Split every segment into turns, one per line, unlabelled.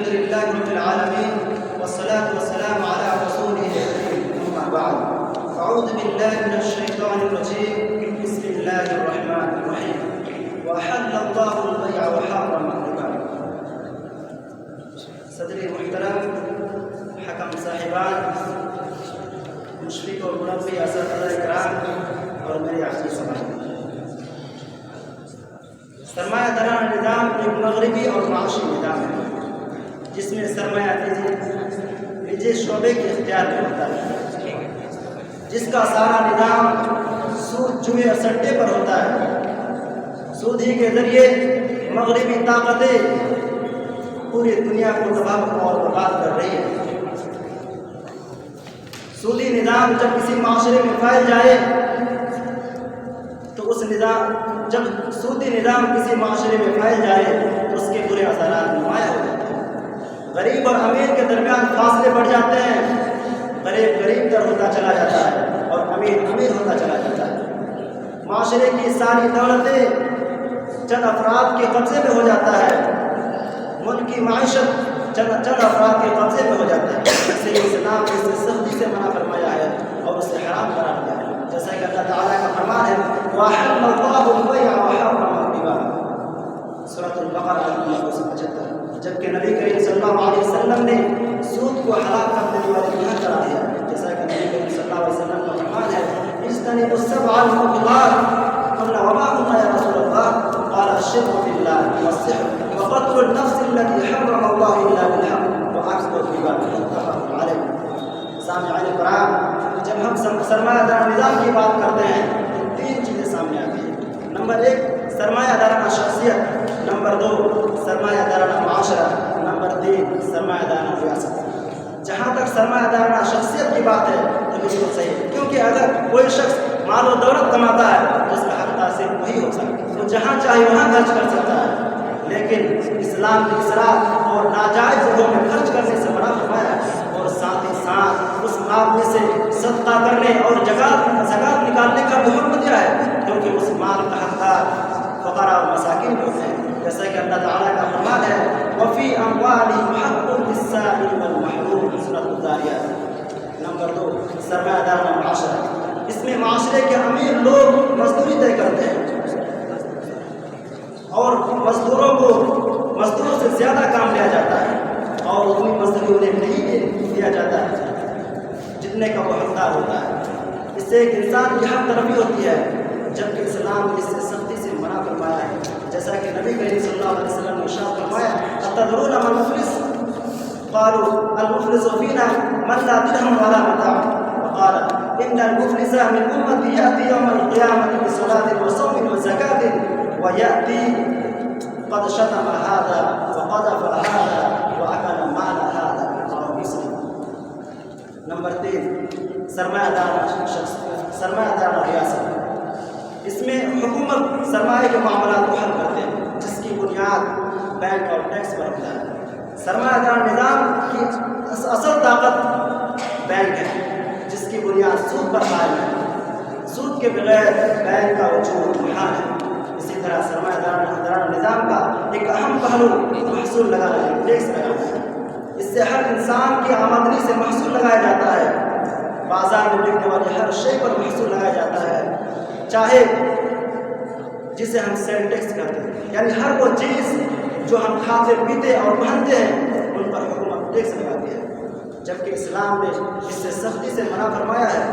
الحمد لله رب العالمين والصلاة والسلام على رسوله الكريم أما بعد أعوذ بالله من الشيطان الرجيم بسم الله الرحمن الرحيم وأحل الله البيع وحرم الربا. صدر محترم، حکم صاحبان، مشفق اور مربی اساتذہ کرام اور میرے عزیز سامعین، سرمایہ دارانہ نظام ایک مغربی اور معاشی نظام ہے جس میں سرمایہ نجی شعبے کے اختیار میں ہوتا ہے، جس کا سارا نظام سود، جوئے اور سٹے پر ہوتا ہے۔ سود ہی کے ذریعے مغربی طاقتیں پوری دنیا کو تباہ اور برباد کر رہی ہے۔ سودی نظام جب کسی معاشرے میں پھیل جائے تو جب سودی نظام کسی معاشرے میں پھیل جائے تو اس کے برے اثرات نمایاں ہو جاتے ہیں۔ غریب اور امیر کے درمیان فاصلے بڑھ جاتے ہیں، غریب غریب تر ہوتا چلا جاتا ہے اور امیر امیر ہوتا چلا جاتا ہے۔ معاشرے کی ساری دولتیں چند افراد کے قبضے میں ہو جاتا ہے، ملک کی معیشت چند افراد کے قبضے میں ہو جاتا ہے۔ اس لیے اسلام نے اسے سختی سے منع فرمایا ہے اور اسے حرام قرار دیا ہے، جیسا کہ اللہ تعالیٰ کا فرمان ہے وَأَحَلَّ اللَّهُ الْبَيْعَ وَحَرَّمَ الرِّبَا، سورۃ البقرہ 275۔ جبکہ نبی کریم صلی اللہ علیہ وسلم نے سود کو حلال کر دینے والے گناہ قرار دیا، جیسا کہ نبی کریم صلی اللہ علیہ وسلم کا فرمان ہے اجتنبوا السبع الموبقات، قلنا وما هن يا رسول الله؟ قال الشرك بالله والسحر وقتل النفس التي حرم الله الا بالحق واكل الربا، متفق علیہ۔ سامعین کرام، جب ہم سرمایہ دارانہ نظام کی بات کرتے ہیں تو تین چیزیں سامنے آتی ہیں۔ نمبر 1 سرمایہ دارانہ شخصیت، نمبر 2 سرمایہ دارانہ معاشرہ، نمبر 3 سرمایہ دارانہ ریاست۔ جہاں تک سرمایہ دارانہ شخصیت کی بات ہے تو بالکل صحیح ہے، کیونکہ اگر کوئی شخص مال و دولت کماتا ہے تو اس کا حق تاثیر وہی ہو سکتا ہے، وہ جہاں چاہے وہاں خرچ کر سکتا ہے، لیکن اسلام نے اسراف اور ناجائز جگہوں میں خرچ کرنے سے منع فرمایا ہے، اور ساتھ ہی ساتھ اس مال میں سے صدقہ کرنے اور زکات نکالنے کا بھی حکم دیا ہے، کیونکہ اس مال کا حقدار فقراء اور مساکین ہوتے ہیں، جیسا کہ اللہ تعالیٰ کا فرمان ہے وَفِي أَمْوَالِهِمْ حَقٌّ لِلسَّائِلِ وَالْمَحْرُومِ، سورۃ الذاریات۔ نمبر 2 سرمایہ دارانہ معاشرہ، اس میں معاشرے کے امیر لوگ مزدوری طے کرتے ہیں اور مزدوروں سے زیادہ کام لیا جاتا ہے اور اتنی مزدوری انہیں نہیں دیا جاتا ہے جتنے کا وہ حقدار ہوتا ہے۔ اس سے ایک انسان کی حق تلفی ہوتی ہے، جبکہ اسلام نے اس سے سختی سے منع فرمایا ہے، جیسا کہ نبی کریم صلی اللہ علیہ وسلم نے ارشاد فرمایا أتدرون ما المفلس؟ قالوا المفلس فينا من لا درهم ولا متاع، وقال إن المفلس من أمتي يأتي يوم القيامة بصلاة وصوم وزكاة ويأتي قد شتم هذا وقذف هذا وأكل مال هذا، رواه مسلم۔ نمبر 3 سرمایہ دارانہ ریاست، اس میں حکومت سرمایہ کے معاملات کو حل کرتے ہیں، جس کی بنیاد بینک اور ٹیکس پر ہوتا ہے۔ سرمایہ دارانہ نظام کی اصل طاقت بینک ہے، جس کی بنیاد سود پر قائم ہے، سود کے بغیر بینک کا وجود محال ہے۔ اسی طرح سرمایہ دارانہ نظام کا ایک اہم پہلو محصول لگانا ہے، ٹیکس لگانا ہے۔ اس سے ہر انسان کی آمدنی سے محصول لگایا جاتا ہے، بازار میں بکنے والے ہر شے پر محصول لگایا جاتا ہے، چاہے جسے ہم سیل ٹیکس کہتے ہیں، یعنی ہر وہ چیز جو ہم کھاتے پیتے اور پہنتے ہیں ان پر حکومت ٹیکس لگاتی ہے، جبکہ اسلام نے اس سے سختی سے منع فرمایا ہے،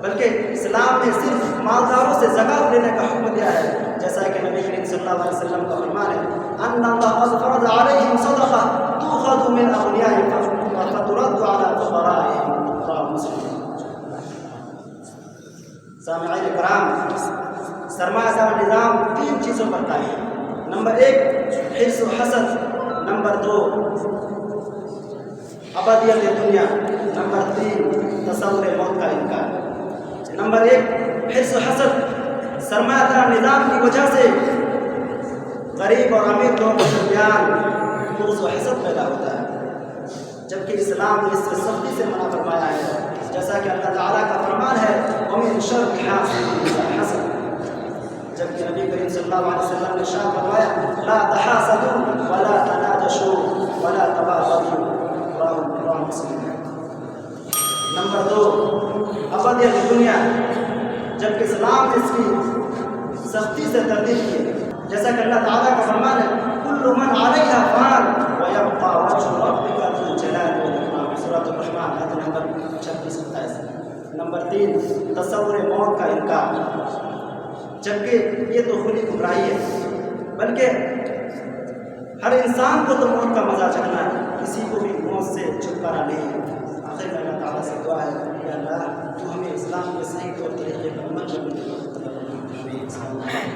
بلکہ اسلام نے صرف مالداروں سے زکات لینے کا حکم دیا ہے، جیسا کہ نبی کریم صلی اللہ علیہ وسلم کا فرمان ہے ان اللہ قد فرض علیہم صدقہ تؤخذ من اغنیائہم فترد علی فقرائہم، رواه مسلم۔ سامعین کرام، سرمایہ دارانہ نظام 3 چیزوں پر قائم ہے۔ نمبر 1 حرص و حسد، نمبر 2 ابدیت دنیا، نمبر 3 تصور موت کا انکار۔ نمبر 1 حرص و حسد، سرمایہ دارانہ نظام کی وجہ سے غریب اور امیر لوگوں کے درمیان بغض و حسد پیدا ہوتا ہے، جبکہ اسلام نے اس سے سختی سے منع فرمایا ہے، جیسا کہ اللہ تعالیٰ کا فرمان ہے وَمِن شَرِّ حَاسِدٍ إِذَا حَسَدَ، جبکہ نبی کریم صلی اللہ علیہ وسلم نے ارشاد فرمایا لا تحاسدوا ولا تناجشوا ولا هذه الدنيا جبکہ اسلام نے اس کی سختی سے تردید کی، جیسا کہ اللہ تعالیٰ کا فرمان ہے کل من علیہا فان ویبقى وجہ ربک ذو الجلال والاکرام، سورۃ الرحمن آیت نمبر 26-27۔ نمبر 3، تصور موت کا انکار، جبکہ یہ تو کھلی گمراہی ہے، بلکہ ہر انسان کو تو موت کا مزہ چکھنا ہے، کسی کو بھی موت سے چھٹکارا نہیں ہے۔ آخر میں اللہ تعالیٰ سے دعا ہے کہ اللہ تو ہمیں اسلام کے صحیح طور طریقے پر عمل کرنے کی توفیق عطا فرما۔